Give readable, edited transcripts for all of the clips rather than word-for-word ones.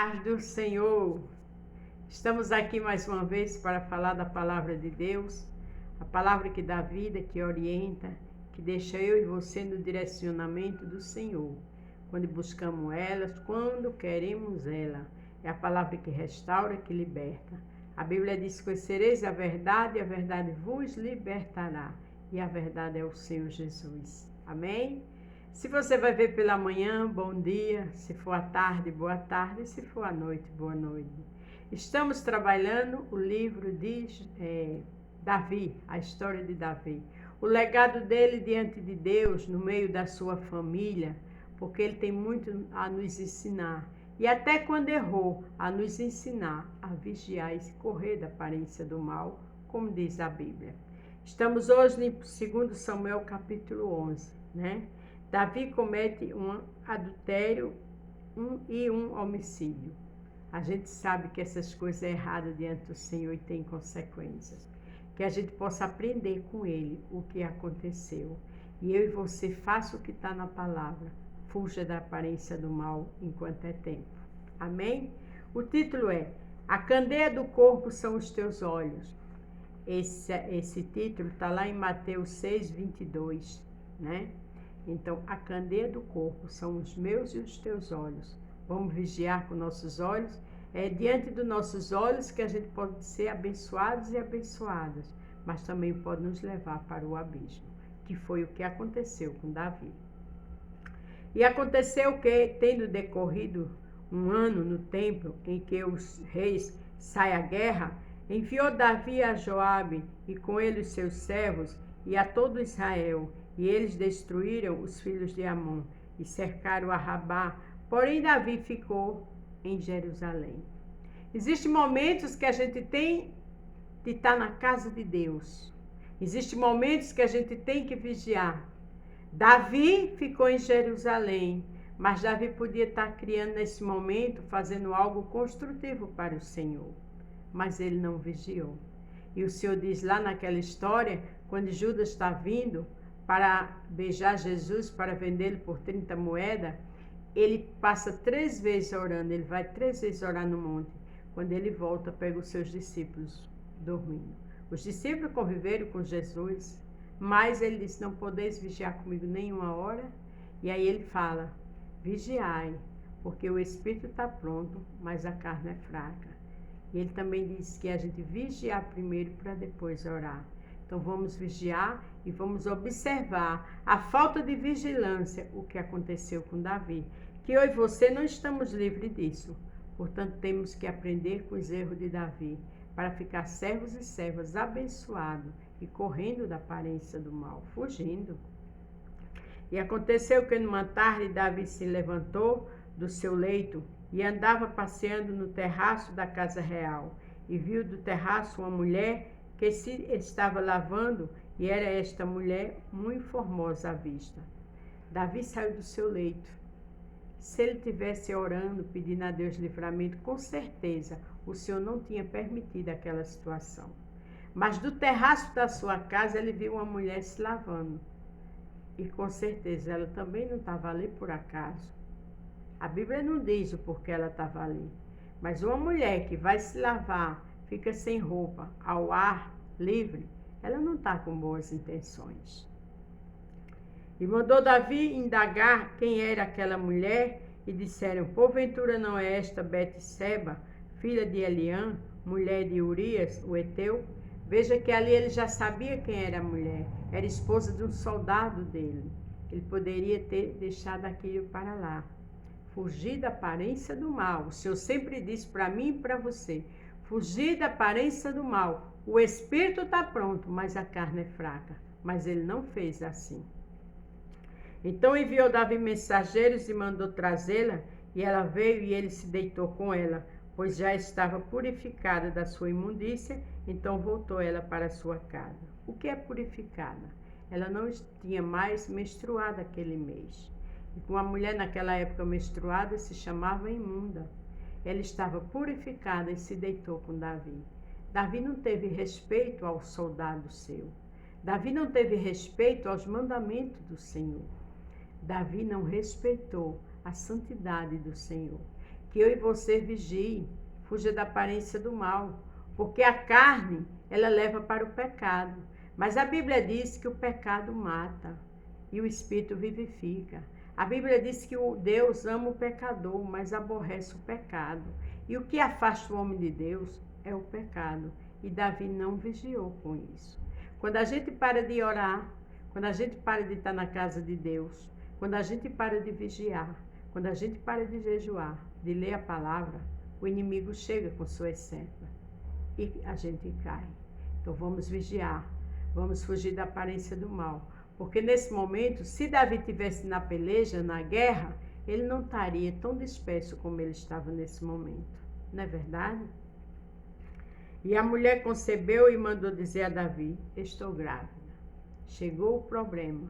Paz do Senhor, estamos aqui mais uma vez para falar da palavra de Deus, a palavra que dá vida, que orienta, que deixa eu e você no direcionamento do Senhor. Quando buscamos elas, quando queremos ela, é a palavra que restaura, que liberta. A Bíblia diz: conhecereis a verdade e a verdade vos libertará. E a verdade é o Senhor Jesus. Amém? Se você vai ver pela manhã, bom dia. Se for à tarde, boa tarde. Se for à noite, boa noite. Estamos trabalhando o livro de Davi, a história de Davi. O legado dele diante de Deus, no meio da sua família, porque ele tem muito a nos ensinar. E até quando errou, a nos ensinar a vigiar e correr da aparência do mal, como diz a Bíblia. Estamos hoje em 2 Samuel capítulo 11, né? Davi comete um adultério e um homicídio. A gente sabe que essas coisas é erradas diante do Senhor e tem consequências. Que a gente possa aprender com ele o que aconteceu. E eu e você faça o que está na palavra. Fuja da aparência do mal enquanto é tempo. Amém? O título é: A candeia do corpo são os teus olhos. Esse título está lá em Mateus 6:22, né? Então, a candeia do corpo são os meus e os teus olhos. Vamos vigiar com nossos olhos. É diante dos nossos olhos que a gente pode ser abençoados e abençoadas, mas também pode nos levar para o abismo, que foi o que aconteceu com Davi. E aconteceu que, tendo decorrido um ano no tempo em que os reis saem à guerra, enviou Davi a Joabe e com ele os seus servos e a todo Israel, e eles destruíram os filhos de Amon e cercaram a Rabá. Porém, Davi ficou em Jerusalém. Existem momentos que a gente tem de estar na casa de Deus. Existem momentos que a gente tem que vigiar. Davi ficou em Jerusalém, mas Davi podia estar criando nesse momento, fazendo algo construtivo para o Senhor. Mas ele não vigiou. E o Senhor diz lá naquela história, quando Judas está vindo para beijar Jesus, para vendê-lo por 30 moedas, ele passa 3 vezes orando, ele vai 3 vezes orar no monte. Quando ele volta, pega os seus discípulos dormindo. Os discípulos conviveram com Jesus, mas ele disse: não podeis vigiar comigo nenhuma hora. E aí ele fala: vigiai, porque o espírito está pronto, mas a carne é fraca. E ele também disse que a gente vigiar primeiro para depois orar. Então vamos vigiar e vamos observar a falta de vigilância, o que aconteceu com Davi. Que eu e você não estamos livres disso. Portanto, temos que aprender com os erros de Davi, para ficar servos e servas abençoados e correndo da aparência do mal, fugindo. E aconteceu que numa tarde Davi se levantou do seu leito e andava passeando no terraço da casa real, e viu do terraço uma mulher que se estava lavando, e era esta mulher muito formosa à vista. Davi saiu do seu leito. Se ele tivesse orando, pedindo a Deus livramento, com certeza o Senhor não tinha permitido aquela situação. Mas do terraço da sua casa ele viu uma mulher se lavando. E com certeza ela também não estava ali por acaso. A Bíblia não diz o porquê ela estava ali. Mas uma mulher que vai se lavar, fica sem roupa, ao ar livre, ela não está com boas intenções. E mandou Davi indagar quem era aquela mulher, e disseram: porventura não é esta Betseba, filha de Eliã, mulher de Urias, o heteu? Veja que ali ele já sabia quem era a mulher, era esposa de um soldado dele. Ele poderia ter deixado aquilo para lá. Fugir da aparência do mal. O Senhor sempre diz para mim e para você: fugir da aparência do mal. O espírito está pronto, mas a carne é fraca. Mas ele não fez assim. Então enviou Davi mensageiros e mandou trazê-la, e ela veio e ele se deitou com ela, pois já estava purificada da sua imundícia. Então voltou ela para a sua casa. O que é purificada? Ela não tinha mais menstruado aquele mês. E uma mulher naquela época menstruada se chamava imunda. Ela estava purificada e se deitou com Davi. Davi não teve respeito ao soldado seu. Davi não teve respeito aos mandamentos do Senhor. Davi não respeitou a santidade do Senhor. que eu e você vigiem, fuja da aparência do mal, porque a carne, ela leva para o pecado. Mas a Bíblia diz que o pecado mata e o Espírito vivifica. A Bíblia diz que o Deus ama o pecador, mas aborrece o pecado. E o que afasta o homem de Deus é o pecado. E Davi não vigiou com isso. Quando a gente para de orar, quando a gente para de estar na casa de Deus, quando a gente para de vigiar, quando a gente para de jejuar, de ler a palavra, o inimigo chega com suas setas e a gente cai. Então vamos vigiar, vamos fugir da aparência do mal. Porque nesse momento, se Davi estivesse na peleja, na guerra, ele não estaria tão disperso como ele estava nesse momento. Não é verdade? E a mulher concebeu e mandou dizer a Davi: estou grávida. Chegou o problema.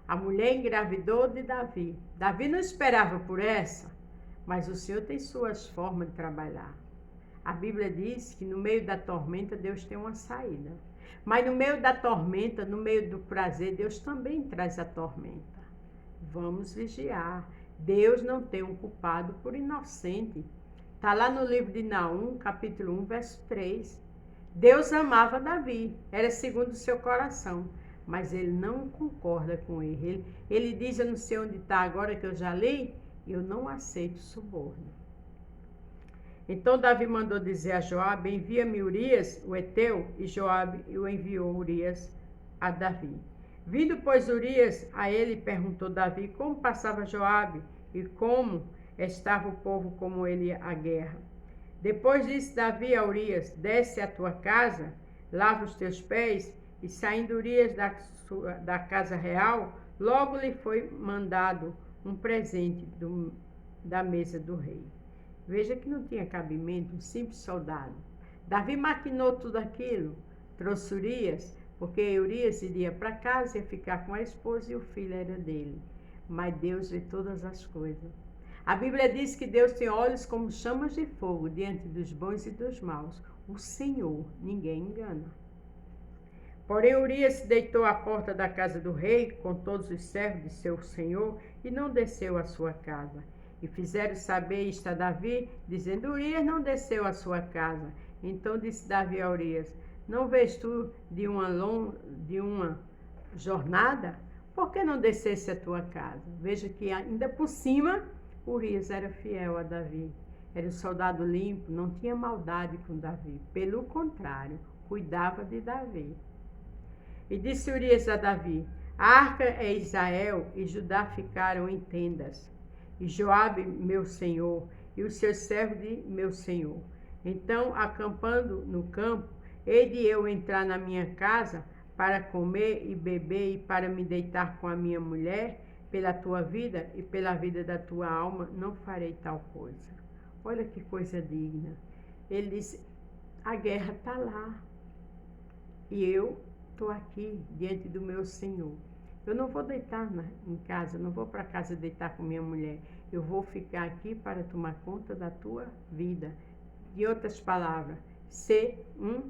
A mulher engravidou de Davi. Davi não esperava por essa, mas o Senhor tem suas formas de trabalhar. A Bíblia diz que no meio da tormenta Deus tem uma saída. Mas no meio da tormenta, no meio do prazer, Deus também traz a tormenta. Vamos vigiar. Deus não tem um culpado por inocente. Está lá no livro de Naum, capítulo 1, verso 3. Deus amava Davi, era segundo o seu coração, mas ele não concorda com ele. Ele diz, eu não sei onde está agora que eu já li, eu não aceito suborno. Então Davi mandou dizer a Joabe: envia-me Urias, o heteu, e Joabe o enviou Urias a Davi. Vindo, pois, Urias a ele, perguntou Davi como passava Joabe e como estava o povo como ele à guerra. Depois disse Davi a Urias: desce à tua casa, lava os teus pés, e saindo Urias da casa real, logo lhe foi mandado um presente da mesa do rei. Veja que não tinha cabimento, um simples soldado. Davi maquinou tudo aquilo, trouxe Urias, porque Urias iria para casa, ia ficar com a esposa e o filho era dele. Mas Deus vê todas as coisas. A Bíblia diz que Deus tem olhos como chamas de fogo diante dos bons e dos maus. O Senhor ninguém engana. Porém, Urias se deitou à porta da casa do rei com todos os servos de seu senhor e não desceu à sua casa. E fizeram saber isto a Davi, dizendo: Urias não desceu à sua casa. Então disse Davi a Urias: não vês tu de uma jornada? Por que não descesse à tua casa? Veja que ainda por cima, Urias era fiel a Davi. Era um soldado limpo, não tinha maldade com Davi. Pelo contrário, cuidava de Davi. E disse Urias a Davi: a arca é Israel e Judá ficaram em tendas. E Joabe, meu senhor, e os seus servos de meu senhor. Então, acampando no campo, hei de eu entrar na minha casa para comer e beber e para me deitar com a minha mulher? Pela tua vida e pela vida da tua alma, não farei tal coisa. Olha que coisa digna. Ele disse: a guerra está lá. E eu estou aqui diante do meu Senhor. Eu não vou deitar em casa, não vou para casa deitar com minha mulher. Eu vou ficar aqui para tomar conta da tua vida. De outras palavras, ser um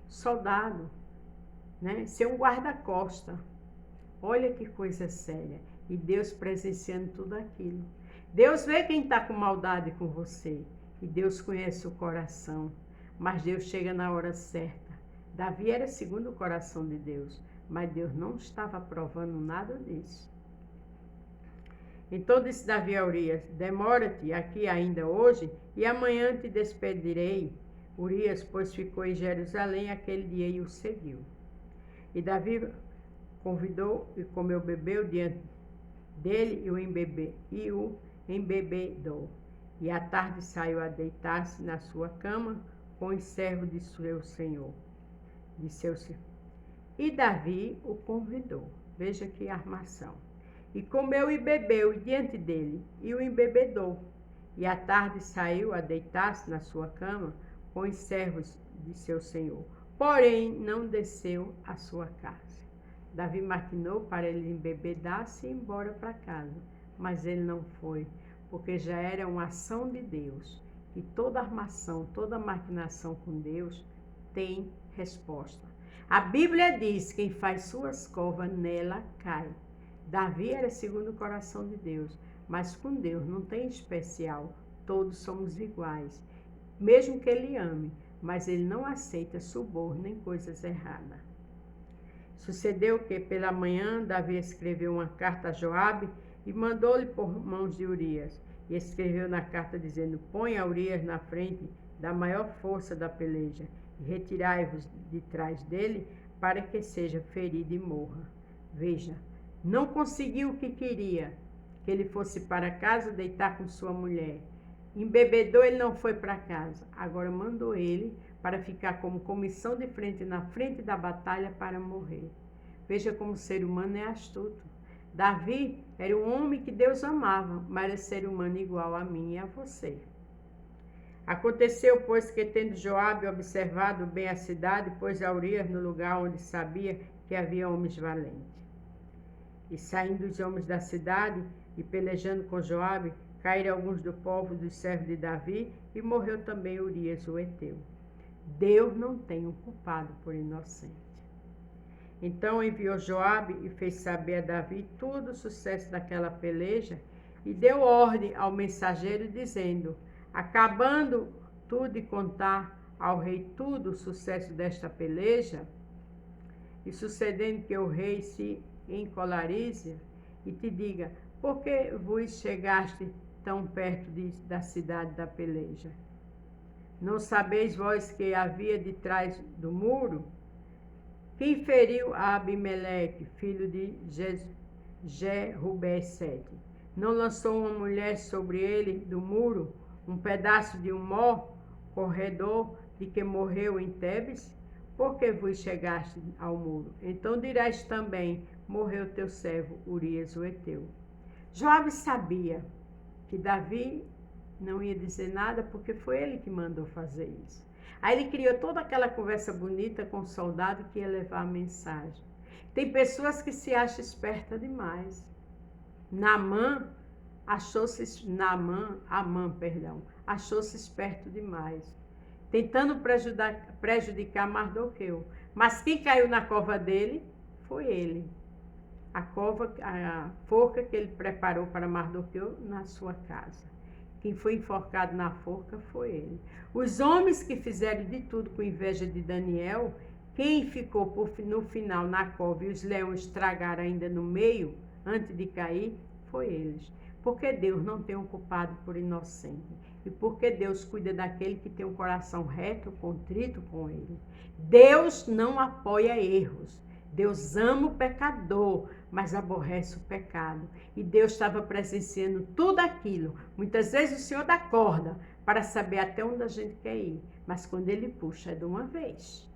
soldado, né? Ser um guarda-costa. Olha que coisa séria. E Deus presenciando tudo aquilo. Deus vê quem está com maldade com você. E Deus conhece o coração. Mas Deus chega na hora certa. Davi era segundo o coração de Deus. Mas Deus não estava aprovando nada disso. Então disse Davi a Urias: demora-te aqui ainda hoje, e amanhã te despedirei. Urias, pois, ficou em Jerusalém aquele dia e o seguiu. E Davi convidou e comeu, bebeu diante dele e o embebedou. E à tarde saiu a deitar-se na sua cama com os servos de seu senhor. E Davi o convidou. Veja que armação. E comeu e bebeu diante dele, e o embebedou. E à tarde saiu a deitar-se na sua cama com os servos de seu senhor. Porém, não desceu à sua casa. Davi maquinou para ele embebedar-se e ir embora para casa. Mas ele não foi, porque já era uma ação de Deus. E toda armação, toda maquinação com Deus tem resposta. A Bíblia diz: quem faz suas covas, nela cai. Davi era segundo o coração de Deus, mas com Deus não tem especial. todos somos iguais, mesmo que ele ame, mas ele não aceita suborno nem coisas erradas. Sucedeu que, pela manhã, Davi escreveu uma carta a Joabe e mandou-lhe por mãos de Urias. E escreveu na carta dizendo: ponha Urias na frente da maior força da peleja e retirai-vos de trás dele para que seja ferido e morra. Veja, não conseguiu o que queria, que ele fosse para casa deitar com sua mulher. Embebedou, ele não foi para casa. Agora mandou ele para ficar como comissão de frente na frente da batalha para morrer. Veja como o ser humano é astuto. Davi era um homem que Deus amava, mas era ser humano igual a mim e a você. Aconteceu, pois, que tendo Joabe observado bem a cidade, pôs a Urias no lugar onde sabia que havia homens valentes. E saindo os homens da cidade e pelejando com Joabe, caíram alguns do povo dos servos de Davi e morreu também Urias o heteu. Deus não tem um culpado por inocente. Então enviou Joabe e fez saber a Davi todo o sucesso daquela peleja e deu ordem ao mensageiro dizendo: acabando tu de contar ao rei tudo o sucesso desta peleja, e sucedendo que o rei se encolarize e te diga: por que vos chegaste tão perto da cidade da peleja? Não sabeis vós que havia de trás do muro? Quem feriu a Abimeleque, filho de Jerubé-Sete? Não lançou uma mulher sobre ele do muro, um pedaço de um mó, corredor de que morreu em Tebes? Por que vos chegaste ao muro? Então dirás também: morreu teu servo Urias o heteu. Joabe sabia que Davi não ia dizer nada porque foi ele que mandou fazer isso. Aí ele criou toda aquela conversa bonita com o soldado que ia levar a mensagem. Tem pessoas que se acham espertas demais. Amã achou-se esperto demais, tentando prejudicar Mardoqueu. Mas quem caiu na cova dele foi ele. A forca que ele preparou para Mardoqueu na sua casa. Quem foi enforcado na forca foi ele. Os homens que fizeram de tudo com inveja de Daniel, quem ficou no final na cova e os leões estragaram ainda no meio, antes de cair, foi eles. Porque Deus não tem um culpado por inocente. E porque Deus cuida daquele que tem um coração reto, contrito com ele. Deus não apoia erros. Deus ama o pecador, mas aborrece o pecado. E Deus estava presenciando tudo aquilo. Muitas vezes o Senhor dá corda para saber até onde a gente quer ir. Mas quando Ele puxa, é de uma vez.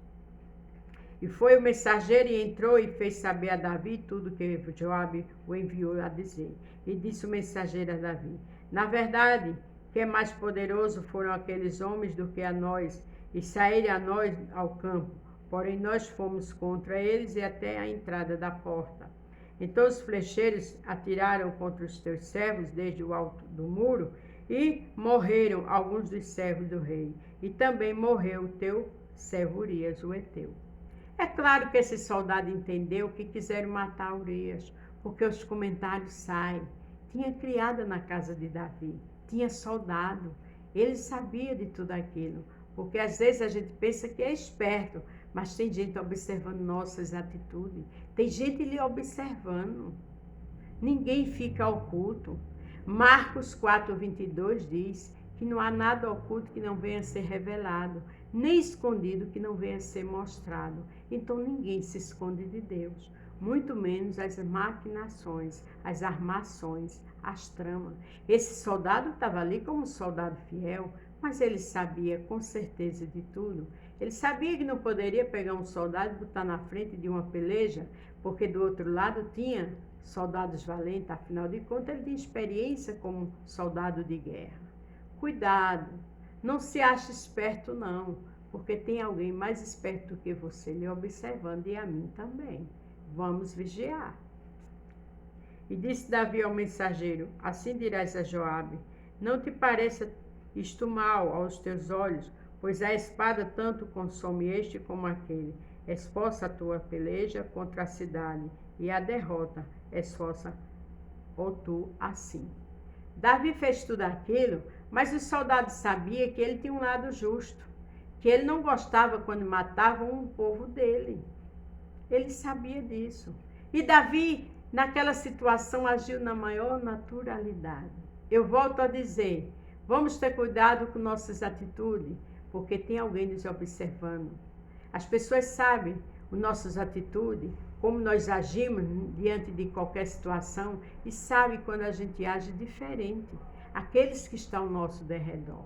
E foi o mensageiro e entrou e fez saber a Davi tudo que Joabe o enviou a dizer. E disse o mensageiro a Davi: na verdade, que é mais poderoso foram aqueles homens do que a nós, e saíram a nós ao campo. Porém, nós fomos contra eles e até a entrada da porta. Então os flecheiros atiraram contra os teus servos desde o alto do muro, e morreram alguns dos servos do rei. E também morreu o teu servo Urias, o heteu. É claro que esse soldado entendeu que quiseram matar Urias, porque os comentários saem. Tinha criada na casa de Davi, tinha soldado, ele sabia de tudo aquilo. Porque às vezes a gente pensa que é esperto, mas tem gente observando nossas atitudes. Tem gente lhe observando. Ninguém fica oculto. Marcos 4:22 diz que não há nada oculto que não venha a ser revelado, nem escondido que não venha a ser mostrado. Então ninguém se esconde de Deus, muito menos as maquinações, as armações, as tramas. Esse soldado estava ali como um soldado fiel, mas ele sabia com certeza de tudo. Ele sabia que não poderia pegar um soldado e botar na frente de uma peleja, porque do outro lado tinha soldados valentes, afinal de contas ele tinha experiência como soldado de guerra. Cuidado, não se ache esperto não, porque tem alguém mais esperto do que você lhe observando e a mim também. Vamos vigiar. E disse Davi ao mensageiro: assim dirás a Joabe: não te pareça isto mal aos teus olhos, pois a espada tanto consome este como aquele. Esforça a tua peleja contra a cidade, e a derrota esforça ou tu assim. Davi fez tudo aquilo, Mas os soldados sabiam que ele tinha um lado justo, que ele não gostava quando matavam um povo dele. Ele sabia disso. E Davi, naquela situação, agiu na maior naturalidade. Eu volto a dizer, vamos ter cuidado com nossas atitudes, porque tem alguém nos observando. As pessoas sabem as nossas atitudes, como nós agimos diante de qualquer situação, e sabem quando a gente age diferente. Aqueles que estão ao nosso derredor.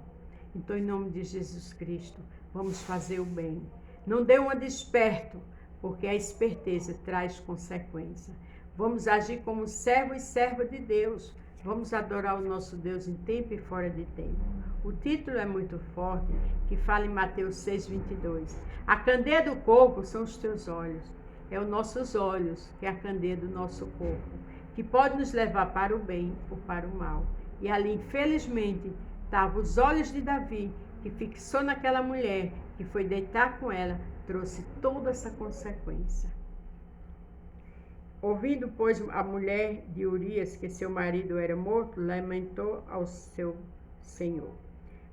Então, em nome de Jesus Cristo, vamos fazer o bem. Não dê uma de esperto, porque a esperteza traz consequência. Vamos agir como servo e serva de Deus. Vamos adorar o nosso Deus em tempo e fora de tempo. O título é muito forte, que fala em Mateus 6:22. A candeia do corpo são os teus olhos. É os nossos olhos, que é a candeia do nosso corpo, que pode nos levar para o bem ou para o mal. E ali, infelizmente, estavam os olhos de Davi, que fixou naquela mulher, que foi deitar com ela, trouxe toda essa consequência. Ouvindo, pois, a mulher de Urias que seu marido era morto, lamentou ao seu senhor.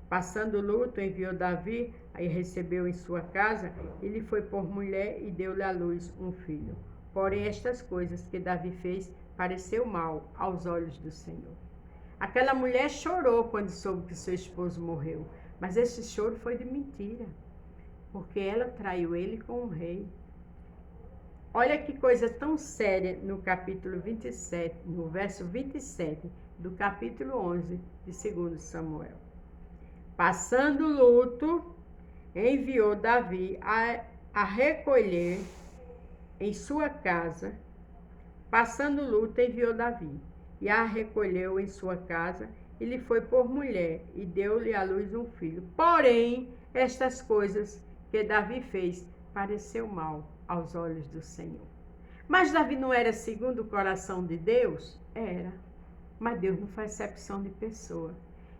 Passando o luto, enviou Davi, aí recebeu em sua casa, e lhe foi por mulher e deu-lhe à luz um filho. Porém, estas coisas que Davi fez pareceu mal aos olhos do Senhor. Aquela mulher chorou quando soube que seu esposo morreu, mas esse choro foi de mentira, porque ela traiu ele com um rei. Olha que coisa tão séria no capítulo 27, no verso 27 do capítulo 11 de 2 Samuel. Passando o luto, enviou Davi a recolher em sua casa. Passando o luto, enviou Davi e a recolheu em sua casa e lhe foi por mulher e deu-lhe à luz um filho. Porém, estas coisas que Davi fez pareceu mal aos olhos do Senhor. Mas Davi não era segundo o coração de Deus? Era. Mas Deus não faz acepção de pessoa.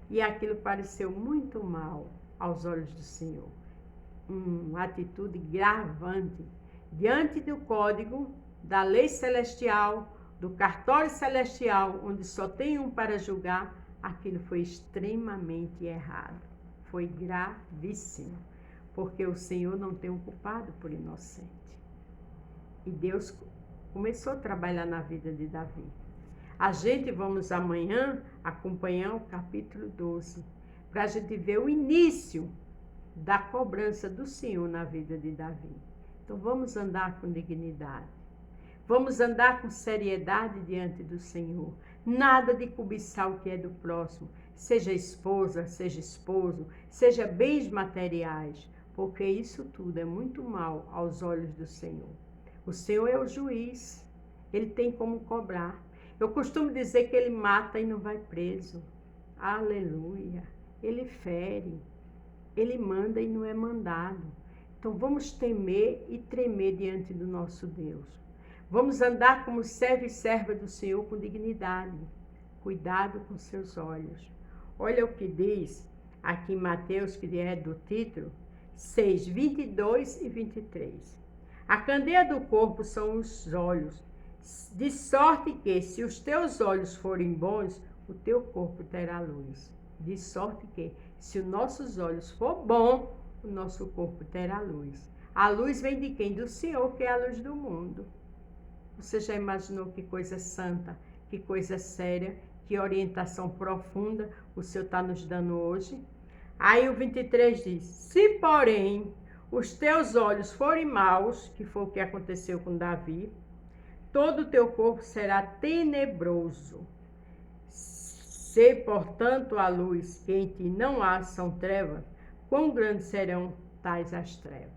E aquilo pareceu muito mal aos olhos do Senhor. Uma atitude gravante. Diante do código, da lei celestial, do cartório celestial, onde só tem um para julgar, aquilo foi extremamente errado. Foi gravíssimo. Porque o Senhor não tem um culpado por inocente. E Deus começou a trabalhar na vida de Davi. A gente vamos amanhã acompanhar o capítulo 12, para a gente ver o início da cobrança do Senhor na vida de Davi. Então vamos andar com dignidade. Vamos andar com seriedade diante do Senhor. Nada de cobiçar o que é do próximo, seja esposa, seja esposo, seja bens materiais, porque isso tudo é muito mal aos olhos do Senhor. O Senhor é o juiz, ele tem como cobrar. Eu costumo dizer que ele mata e não vai preso. Aleluia. Ele fere, ele manda e não é mandado. Então vamos temer e tremer diante do nosso Deus. Vamos andar como servo e serva do Senhor com dignidade. Cuidado com seus olhos. Olha o que diz aqui em Mateus, que é do título, 6, 22 e 23. A candeia do corpo são os olhos, de sorte que, se os teus olhos forem bons, o teu corpo terá luz. De sorte que, se os nossos olhos for bom, o nosso corpo terá luz. A luz vem de quem? Do Senhor, que é a luz do mundo. Você já imaginou que coisa santa, que coisa séria, que orientação profunda o Senhor está nos dando hoje? Aí o 23 diz, se porém os teus olhos forem maus, que foi o que aconteceu com Davi, todo o teu corpo será tenebroso. Se, portanto, a luz que em ti não há são trevas, quão grandes serão tais as trevas?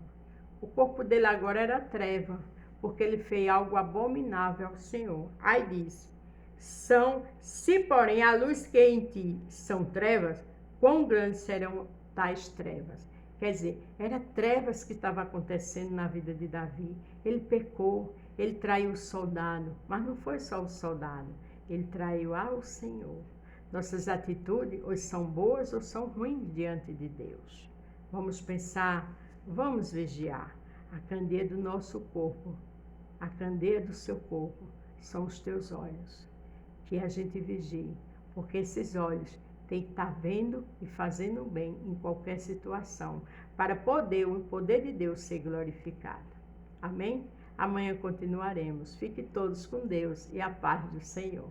O corpo dele agora era treva, porque ele fez algo abominável ao Senhor. Aí diz, se porém a luz que em ti são trevas, quão grandes serão tais trevas? Quer dizer, era trevas que estava acontecendo na vida de Davi. Ele pecou, ele traiu o soldado, mas não foi só o soldado, ele traiu ao Senhor. Nossas atitudes ou são boas ou são ruins diante de Deus. Vamos pensar, vamos vigiar. A candeia do nosso corpo, a candeia do seu corpo são os teus olhos. Que a gente vigie, porque esses olhos tem que estar vendo e fazendo bem em qualquer situação, para poder o poder de Deus ser glorificado. Amém? Amanhã continuaremos. Fiquem todos com Deus e a paz do Senhor.